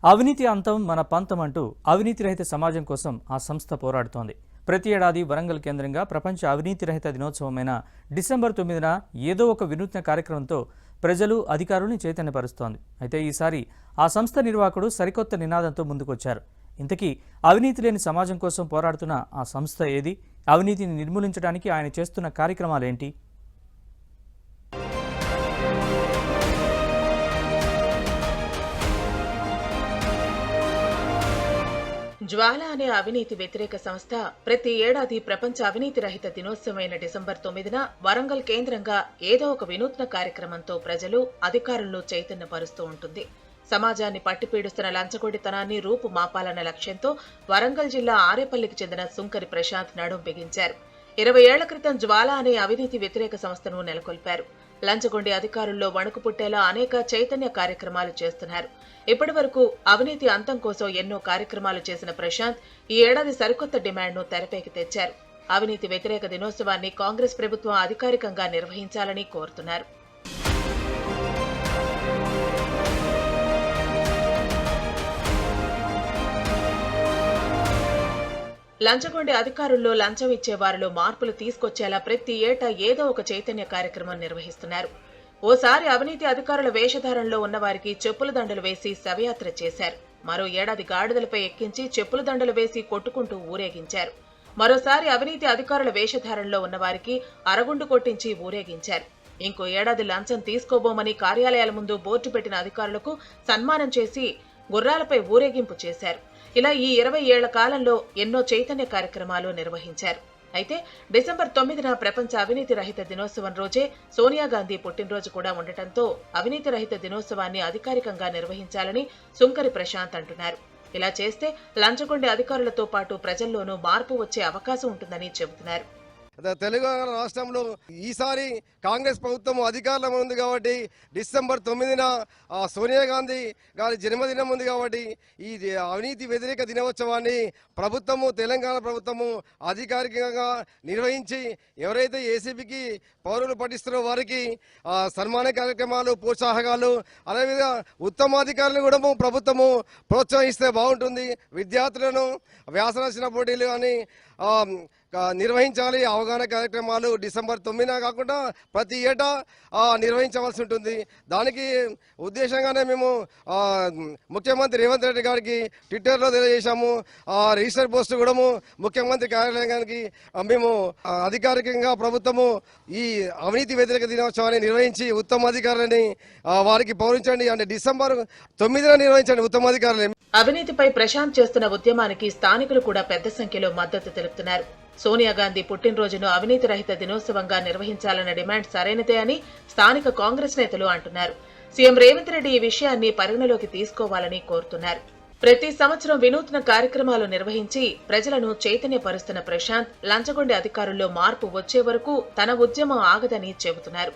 అవినీతి అంతం మన పంతం అంటూ అవినీతి రహిత సమాజం కోసం ఆ సంస్థ పోరాడుతోంది. ప్రతి ఏడాది వరంగల్ కేంద్రంగా ప్రపంచ అవినీతి రహిత దినోత్సవమైన డిసెంబర్ 9న ఏదో ఒక వినూత్న కార్యక్రమంతో ప్రజలు అధికారుల్ని చైతన్యపరుస్తోంది. అయితే ఈసారి ఆ సంస్థ నిర్వాహకుడు సరికొత్త నినాదంతో ముందుకొచ్చారు. ఇంతకీ అవినీతి లేని సమాజం కోసం పోరాడుతున్న ఆ సంస్థ ఏది? అవినీతిని నిర్మూలించడానికి ఆయన చేస్తున్న కార్యక్రమాలేంటి? జ్వాల అనే అవినీతి వ్యతిరేక సంస్థ ప్రతి ఏడాది ప్రపంచ అవినీతి రహిత దినోత్సవమైన డిసెంబర్ 9న వరంగల్ కేంద్రంగా ఏదో ఒక వినూత్న కార్యక్రమంతో ప్రజలు అధికారులను చైతన్యపరుస్తూ ఉంటుంది. సమాజాన్ని పట్టిపీడుస్తున్న లంచగొడితనాన్ని రూపుమాపాలన్న లక్ష్యంతో వరంగల్ జిల్లా ఆరేపల్లికి చెందిన సుంకరి ప్రశాంత్ నడుం బిగించారు. 20 ఏళ్ల క్రితం జ్వాల అనే అవినీతి వ్యతిరేక సంస్థను నెలకొల్పారు. లంచగొండి అధికారుల్లో వణుకు పుట్టేలా అనేక చైతన్య కార్యక్రమాలు చేస్తున్నారు. ఇప్పటి వరకు అవినీతి అంతం కోసం ఎన్నో కార్యక్రమాలు చేసిన ప్రశాంత్ ఈ ఏడాది సరికొత్త డిమాండ్ను తెరపైకి తెచ్చారు. అవినీతి వ్యతిరేక దినోత్సవాన్ని కాంగ్రెస్ ప్రభుత్వం అధికారికంగా నిర్వహించాలని కోరుతున్నారు. లంచగొండి అధికారుల్లో లంచం ఇచ్చే వారిలో మార్పులు తీసుకొచ్చేలా ప్రతి ఏటా ఏదో ఒక చైతన్య కార్యక్రమం నిర్వహిస్తున్నారు. ఓసారి అవినీతి అధికారుల వేషధారణలో ఉన్నవారికి చెప్పుల దండలు వేసి శవయాత్ర చేశారు. మరో ఏడాది గాడిదలపై ఎక్కించి చెప్పుల దండలు వేసి కొట్టుకుంటూ ఊరేగించారు. మరోసారి అవినీతి అధికారుల వేషధారణలో ఉన్నవారికి అరగుండు కొట్టించి ఊరేగించారు. ఇంకో ఏడాది లంచం తీసుకోబోమని కార్యాలయాల ముందు బోర్డు పెట్టిన అధికారులకు సన్మానం చేసి గుర్రాలపై ఊరేగింపు చేశారు. ఇలా ఈ 20 ఏళ్ల కాలంలో ఎన్నో చైతన్య కార్యక్రమాలు నిర్వహించారు. అయితే డిసెంబర్ 9న ప్రపంచ అవినీతి రహిత దినోత్సవం రోజే సోనియా గాంధీ పుట్టినరోజు కూడా ఉండటంతో అవినీతి రహిత దినోత్సవాన్ని అధికారికంగా నిర్వహించాలని సుంకరి ప్రశాంత్ అంటున్నారు. ఇలా చేస్తే లంచగొండి అధికారులతో పాటు ప్రజల్లోనూ మార్పు వచ్చే అవకాశం ఉంటుందని చెబుతున్నారు. తెలంగాణ రాష్ట్రంలో ఈసారి కాంగ్రెస్ ప్రభుత్వం అధికారంలో ఉంది కాబట్టి డిసెంబర్ 9న సోనియా గాంధీ గారి జన్మదినం ఉంది కాబట్టి ఈ అవినీతి వ్యతిరేక దినోత్సవాన్ని తెలంగాణ ప్రభుత్వము అధికారికంగా నిర్వహించి ఎవరైతే ఏసీబీకి పౌరులు పఠిస్తున్నారో వారికి సన్మాన కార్యక్రమాలు, ప్రోత్సాహకాలు, అదేవిధంగా ఉత్తమాధికారులను కూడా ప్రభుత్వము ప్రోత్సహిస్తే బాగుంటుంది. విద్యార్థులను వ్యాసరచన పోటీలు అని నిర్వహించాలి. అవగాహన కార్యక్రమాలు డిసెంబర్ 9న కాకుండా ప్రతి ఏటా నిర్వహించవలసి ఉంటుంది. దానికి ఉద్దేశంగానే మేము ముఖ్యమంత్రి రేవంత్ రెడ్డి గారికి ట్విట్టర్లో తెలియజేశాము. రిజిస్టర్ పోస్టు కూడా ముఖ్యమంత్రి కార్యాలయానికి మేము అధికారికంగా ప్రభుత్వము ఈ అవినీతి వ్యతిరేక దినోత్సవాన్ని నిర్వహించి ఉత్తమాధికారులని వారికి పౌరించండి అంటే డిసెంబర్ 9న నిర్వహించండి ఉత్తమాధికారులు. అవినీతిపై ప్రశాంత్ చేస్తున్న ఉద్యమానికి స్థానికులు కూడా పెద్ద సంఖ్యలో మద్దతు తెలుపుతున్నారు. సోనియా గాంధీ పుట్టినరోజును అవినీతి రహిత దినోత్సవంగా నిర్వహించాలన్న డిమాండ్ సరైనదే అని స్థానిక కాంగ్రెస్ నేతలు అంటున్నారు. సీఎం రేవంత్ రెడ్డి ఈ విషయాన్ని పరిగణలోకి తీసుకోవాలని కోరుతున్నారు. ప్రతి సంవత్సరం వినూత్న కార్యక్రమాలు నిర్వహించి ప్రజలను చైతన్యపరుస్తున్న ప్రశాంత్ లంచగొండి అధికారుల్లో మార్పు వచ్చే వరకు తన ఉద్యమం ఆగదని చెబుతున్నారు.